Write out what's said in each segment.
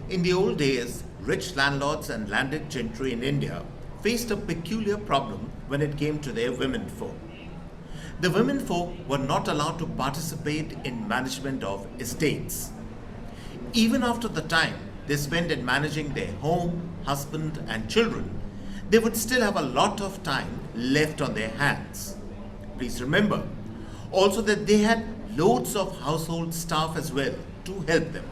In the old days, rich landlords and landed gentry in India faced a peculiar problem when it came to their women folk. The women folk were not allowed to participate in management of estates. Even after the time they spent in managing their home, husband, and children, they would still have a lot of time left on their hands. Please remember also that they had loads of household staff as well to help them.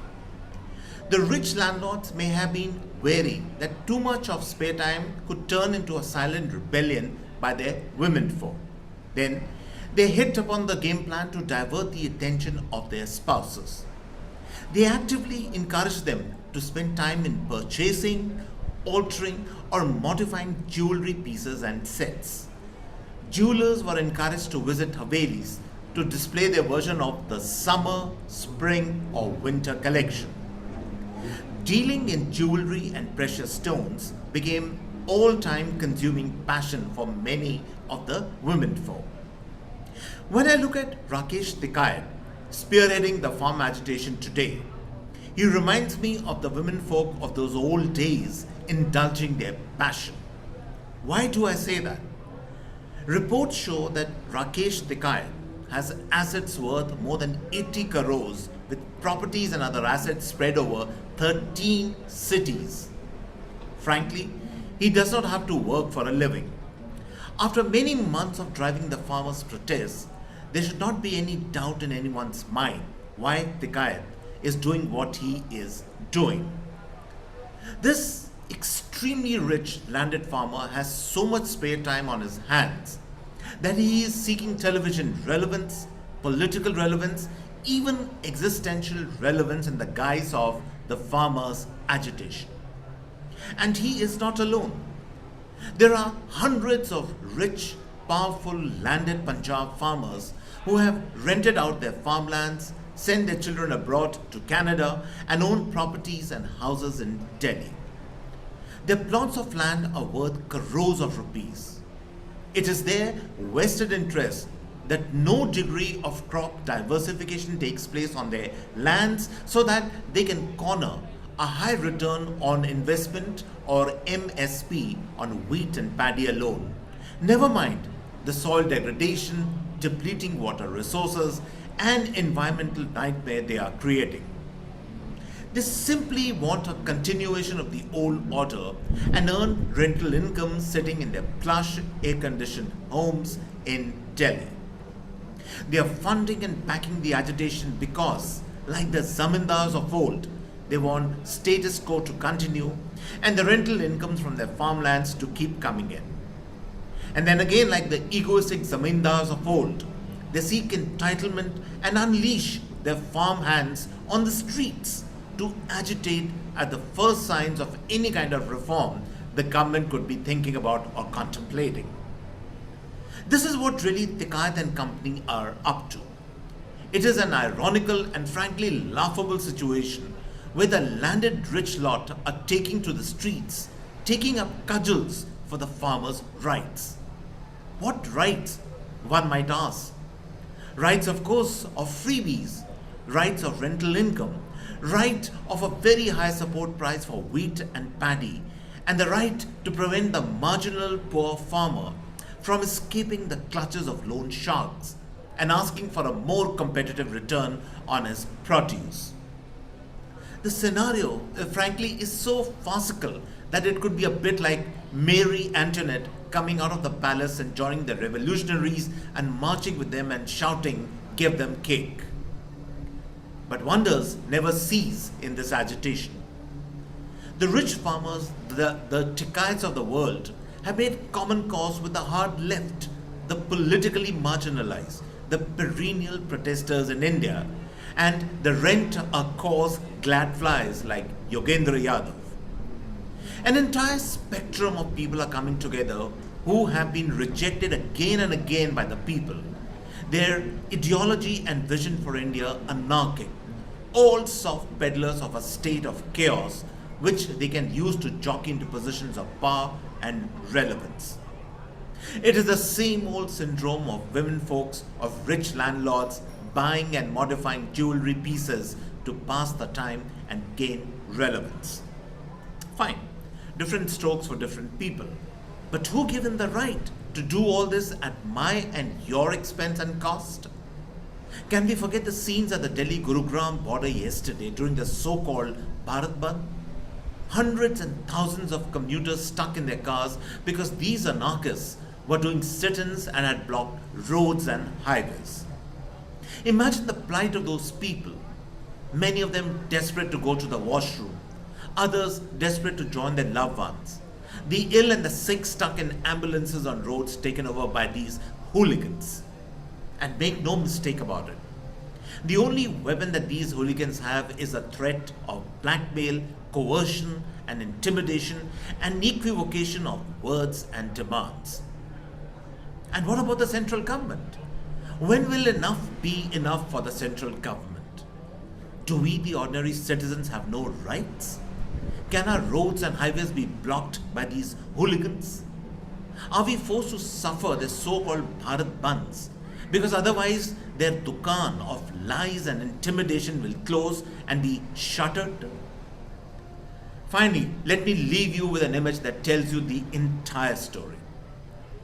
The rich landlords may have been wary that too much of spare time could turn into a silent rebellion by their women folk. Then they hit upon the game plan to divert the attention of their spouses. They actively encouraged them to spend time in purchasing, altering, or modifying jewelry pieces and sets. Jewelers were encouraged to visit Havelis to display their version of the summer, spring, or winter collection. Dealing in jewelry and precious stones became all-time consuming passion for many of the women folk. When I look at Rakesh Tikait spearheading the farm agitation today, he reminds me of the women folk of those old days indulging their passion. Why do I say that? Reports show that Rakesh Tikait has assets worth more than 80 crores with properties and other assets spread over 13 cities. Frankly, he does not have to work for a living. After many months of driving the farmers' protests, there should not be any doubt in anyone's mind why Tikait is doing what he is doing. This extremely rich landed farmer has so much spare time on his hands that he is seeking television relevance, political relevance, even existential relevance in the guise of the farmers' agitation. And he is not alone. There are hundreds of rich, powerful landed Punjab farmers who have rented out their farmlands, sent their children abroad to Canada, and own properties and houses in Delhi. Their plots of land are worth crores of rupees. It is their vested interest that no degree of crop diversification takes place on their lands so that they can corner a high return on investment or MSP on wheat and paddy alone. Never mind the soil degradation, depleting water resources, and environmental nightmare they are creating. They simply want a continuation of the old order and earn rental income sitting in their plush, air-conditioned homes in Delhi. They are funding and backing the agitation because, like the zamindars of old, they want status quo to continue and the rental incomes from their farmlands to keep coming in. And then again, like the egoistic zamindars of old, they seek entitlement and unleash their farm hands on the streets to agitate at the first signs of any kind of reform the government could be thinking about or contemplating. This is what really Tikait and Company are up to. It is an ironical and frankly laughable situation where the landed rich lot are taking to the streets, taking up cudgels for the farmers' rights. What rights, one might ask? Rights, of course, of freebies, rights of rental income, right of a very high support price for wheat and paddy, and the right to prevent the marginal poor farmer from escaping the clutches of loan sharks and asking for a more competitive return on his produce. The scenario, frankly, is so farcical that it could be a bit like Mary Antoinette coming out of the palace and joining the revolutionaries and marching with them and shouting, "Give them cake." But wonders never cease in this agitation. The rich farmers, the Tikaits of the world, have made common cause with the hard left, the politically marginalized, the perennial protesters in India, and the rent-a-cause gladflies like Yogendra Yadav. An entire spectrum of people are coming together who have been rejected again and again by the people. Their ideology and vision for India anarchic, all soft peddlers of a state of chaos which they can use to jockey into positions of power and relevance. It is the same old syndrome of women folks, of rich landlords buying and modifying jewelry pieces to pass the time and gain relevance. Fine, different strokes for different people. But who given the right to do all this at my and your expense and cost? Can we forget the scenes at the Delhi-Gurugram border yesterday during the so-called Bharat Bandh? Hundreds and thousands of commuters stuck in their cars because these anarchists were doing sit-ins and had blocked roads and highways. Imagine the plight of those people, many of them desperate to go to the washroom, others desperate to join their loved ones, the ill and the sick stuck in ambulances on roads taken over by these hooligans. And make no mistake about it, the only weapon that these hooligans have is a threat of blackmail, coercion and intimidation and equivocation of words and demands. And what about the central government? When will enough be enough for the central government? Do we, the ordinary citizens, have no rights? Can our roads and highways be blocked by these hooligans? Are we forced to suffer the so-called Bharat Bandhs? Because otherwise their dukan of lies and intimidation will close and be shuttered. Finally, let me leave you with an image that tells you the entire story.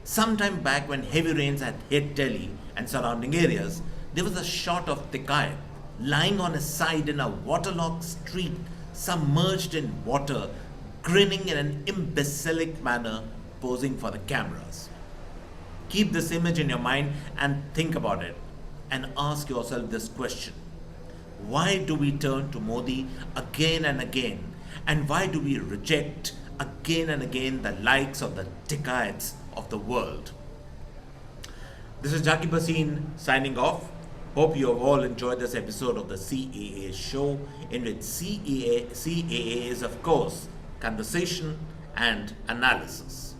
Sometime back when heavy rains had hit Delhi and surrounding areas, there was a shot of Tikait lying on his side in a waterlogged street, submerged in water, grinning in an imbecilic manner, posing for the cameras. Keep this image in your mind and think about it and ask yourself this question. Why do we turn to Modi again and again? And why do we reject again and again the likes of the Tikaits of the world? This is Juggi Bhasin signing off. Hope you have all enjoyed this episode of the CAA Show, in which CAA is, of course, conversation and analysis.